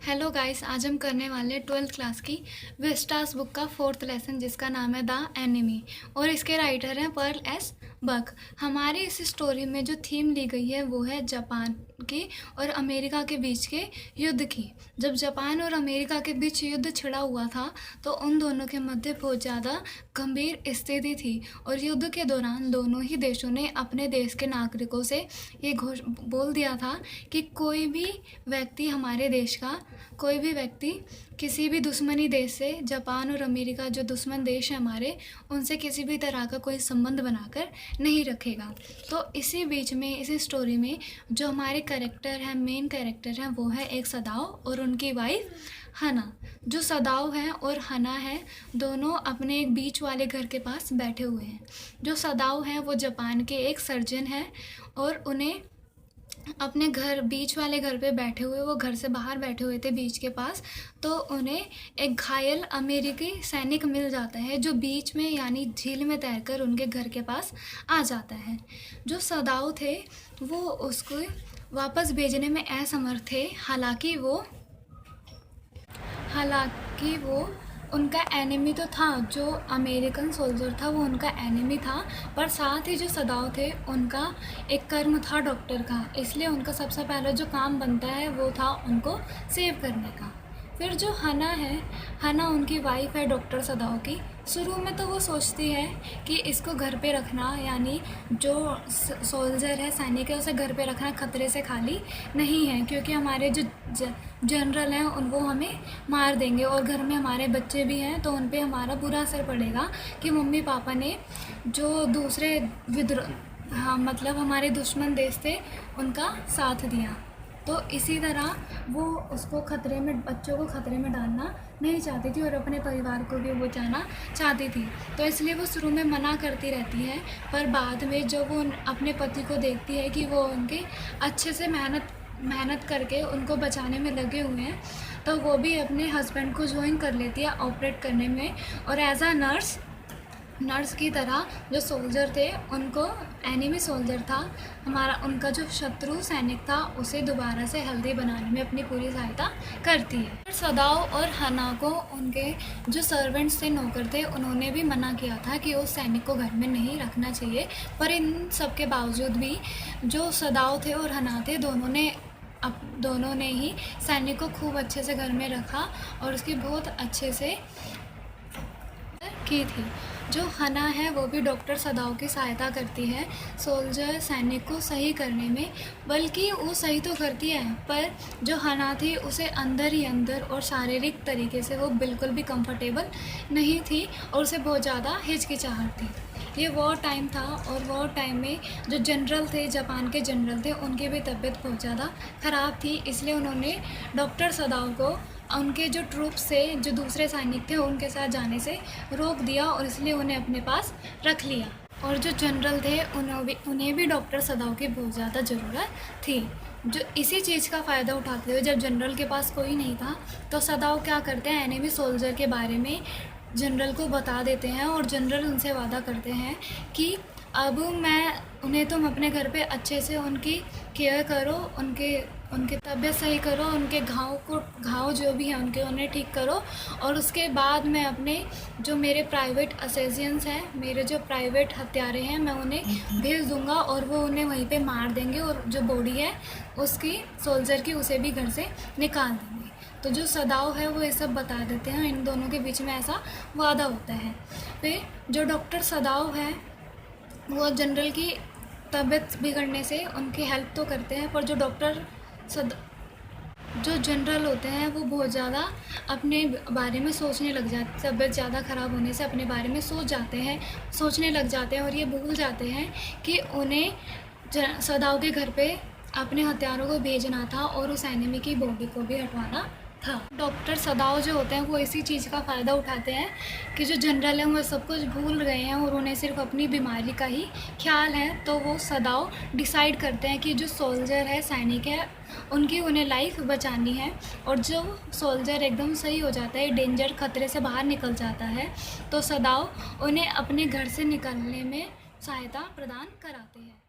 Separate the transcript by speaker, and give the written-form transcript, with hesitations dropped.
Speaker 1: Hello guys, आज हम करने वाले 12th क्लास की विस्टास बुक का 4th लेसन जिसका नाम है द एनिमी और इसके राइटर हैं पर्ल एस बक। हमारी इस स्टोरी में जो थीम ली गई है वो है जापान की और अमेरिका के बीच के युद्ध की। जब जापान और अमेरिका के बीच युद्ध छिड़ा हुआ था तो उन दोनों के मध्य बहुत ज़्यादा गंभीर स्थिति थी और युद्ध के दौरान दोनों ही देशों ने अपने देश के नागरिकों से ये बोल दिया था कि कोई भी व्यक्ति हमारे देश का कोई भी व्यक्ति किसी भी दुश्मनी देश से, जापान और अमेरिका जो दुश्मन देश है हमारे, उनसे किसी भी तरह का कोई संबंध बनाकर नहीं रखेगा। तो इसी बीच में इसी स्टोरी में जो हमारे कैरेक्टर हैं, मेन कैरेक्टर हैं, वो है एक सदाओ और उनकी वाइफ हना। जो सदाओ है और हना है दोनों अपने एक बीच वाले घर के पास बैठे हुए हैं। जो सदाओ है वो जापान के एक सर्जन है और उन्हें अपने घर बीच वाले घर पे बैठे हुए, वो घर से बाहर बैठे हुए थे बीच के पास, तो उन्हें एक घायल अमेरिकी सैनिक मिल जाता है जो बीच में यानी झील में तैरकर उनके घर के पास आ जाता है। जो सदाओ थे वो उसको वापस भेजने में असमर्थ थे, हालांकि वो उनका एनिमी तो था, जो अमेरिकन सोल्जर था वो उनका एनिमी था, पर साथ ही जो सदाओ थे उनका एक कर्म था डॉक्टर का, इसलिए उनका सबसे पहला जो काम बनता है वो था उनको सेव करने का। फिर जो हना है, हना उनकी वाइफ है डॉक्टर सदाओ की। शुरू में तो वो सोचती है कि इसको घर पे रखना, यानी जो सोल्जर है, सैनिक है, उसे घर पे रखना खतरे से खाली नहीं है, क्योंकि हमारे जो जनरल हैं वो हमें मार देंगे और घर में हमारे बच्चे भी हैं तो उन पे हमारा बुरा असर पड़ेगा कि मम्मी पापा ने जो दूसरे मतलब हमारे दुश्मन देश थे उनका साथ दिया। तो इसी तरह वो उसको खतरे में, बच्चों को खतरे में डालना नहीं चाहती थी और अपने परिवार को भी बचाना चाहती थी, तो इसलिए वो शुरू में मना करती रहती है। पर बाद में जब वो अपने पति को देखती है कि वो उनके अच्छे से मेहनत करके उनको बचाने में लगे हुए हैं, तो वो भी अपने हस्बैंड को ज्वाइन कर लेती है ऑपरेट करने में और एज अ नर्स की तरह जो सोल्जर थे उनको, एनिमी सोल्जर था हमारा, उनका जो शत्रु सैनिक था उसे दोबारा से हेल्दी बनाने में अपनी पूरी सहायता करती है। सदाओ और हना को उनके जो सर्वेंट्स थे, नौकर थे, उन्होंने भी मना किया था कि उस सैनिक को घर में नहीं रखना चाहिए, पर इन सब के बावजूद भी जो सदाओ थे और हना थे दोनों ने ही सैनिक को खूब अच्छे से घर में रखा और उसकी बहुत अच्छे से की थी। जो हना है वो भी डॉक्टर सदाओ की सहायता करती है सोल्जर सैनिक को सही करने में, बल्कि वो सही तो करती है पर जो हना थी उसे अंदर ही अंदर और शारीरिक तरीके से वो बिल्कुल भी कंफर्टेबल नहीं थी और उसे बहुत ज़्यादा हिचकिचाहट थी। ये वॉर टाइम था और वॉर टाइम में जो जनरल थे, जापान के जनरल थे, उनकी भी तबीयत बहुत ज़्यादा ख़राब थी, इसलिए उन्होंने डॉक्टर सदाओ को उनके जो ट्रूप से, जो दूसरे सैनिक थे, उनके साथ जाने से रोक दिया और इसलिए उन्हें अपने पास रख लिया। और जो जनरल थे उन्हें भी डॉक्टर सदाओ की बहुत ज़्यादा ज़रूरत थी। जो इसी चीज़ का फ़ायदा उठाते हुए जब जनरल के पास कोई नहीं था तो सदाओ क्या करते हैं, एनिमी सोल्जर के बारे में जनरल को बता देते हैं और जनरल उनसे वादा करते हैं कि अब उन्हें तुम अपने घर पे अच्छे से उनकी केयर करो, उनके तबीयत सही करो, उनके घाव जो भी हैं उन्हें ठीक करो, और उसके बाद मैं अपने जो मेरे प्राइवेट असेसियंस हैं, मेरे जो प्राइवेट हत्यारे हैं, मैं उन्हें भेज दूंगा और वो उन्हें वहीं पे मार देंगे और जो बॉडी है उसकी, सोल्जर की, उसे भी घर से निकाल देंगे। तो जो सदाओ है वो ये सब बता देते हैं, इन दोनों के बीच में ऐसा वादा होता है। फिर जो डॉक्टर सदाओ है वो जनरल की तबीयत बिगड़ने से उनकी हेल्प तो करते हैं, पर जो जनरल होते हैं वो बहुत ज़्यादा अपने बारे में सोचने लग जाते, तबीयत ज़्यादा ख़राब होने से अपने बारे में सोचने लग जाते हैं और ये भूल जाते हैं कि उन्हें सदाओ के घर पे अपने हथियारों को भेजना था और उस एनिमी की बॉडी को भी हटवाना था। डॉक्टर सदाओ जो होते हैं वो इसी चीज़ का फ़ायदा उठाते हैं कि जो जनरल हैं वो सब कुछ भूल गए हैं और उन्हें सिर्फ अपनी बीमारी का ही ख्याल है, तो वो सदाओ डिसाइड करते हैं कि जो सोल्जर है, सैनिक है, उनकी उन्हें लाइफ बचानी है और जो सोल्जर एकदम सही हो जाता है, डेंजर, खतरे से बाहर निकल जाता है, तो सदाओ उन्हें अपने घर से निकलने में सहायता प्रदान कराते हैं।